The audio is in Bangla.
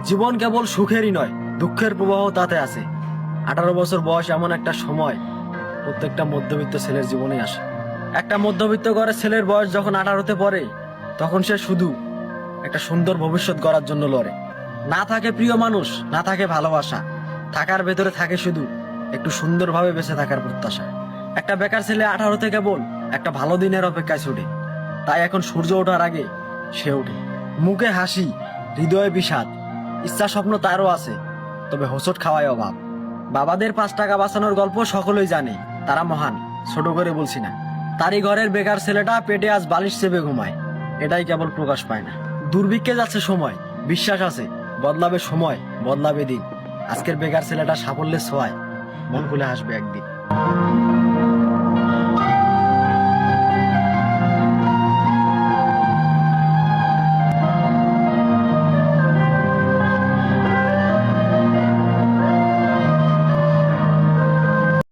জীবন কেবল সুখেরই নয়, দুঃখের প্রবাহ তাতে আছে। 18 বছর বয়স এমন একটা সময় প্রত্যেকটা মধ্যবিত্ত ছেলের জীবনে আসে। একটা মধ্যবিত্ত ঘরের ছেলের বয়স যখন 18তে পড়ে, তখন সে শুধু একটা সুন্দর ভবিষ্যৎ গড়ার জন্য লড়ে। না থাকে প্রিয় মানুষ, না থাকে ভালোবাসা, থাকার ভেতরে থাকে শুধু একটু সুন্দরভাবে বেঁচে থাকার প্রত্যাশা। একটা বেকার ছেলে 18 থেকে কেবল একটা ভালো দিনের অপেক্ষায় ছুটে। তাই এখন সূর্য ওঠার আগে সে ওঠে। মুখে হাসি, হৃদয়ে বিষাদ, ইচ্ছা স্বপ্ন তারও আছে, তবে হোঁচট খাওয়ায় অভাব। বাবাদের 5 টাকা বাঁচানোর গল্প সকলেই জানে, তারা মহান, ছোট করে বলছি না। তারই ঘরের বেকার ছেলেটা পেটে আজ বালিশ চেপে ঘুমায়, এটাই কেবল প্রকাশ পায় না। দুর্ভিক্ষে যাচ্ছে সময়, বিশ্বাস আছে বদলাবে সময়, বদলাবে দিন। আজকের বেকার ছেলেটা সাফল্যের ছোঁয়ায় মন খুলে হাসবে একদিন।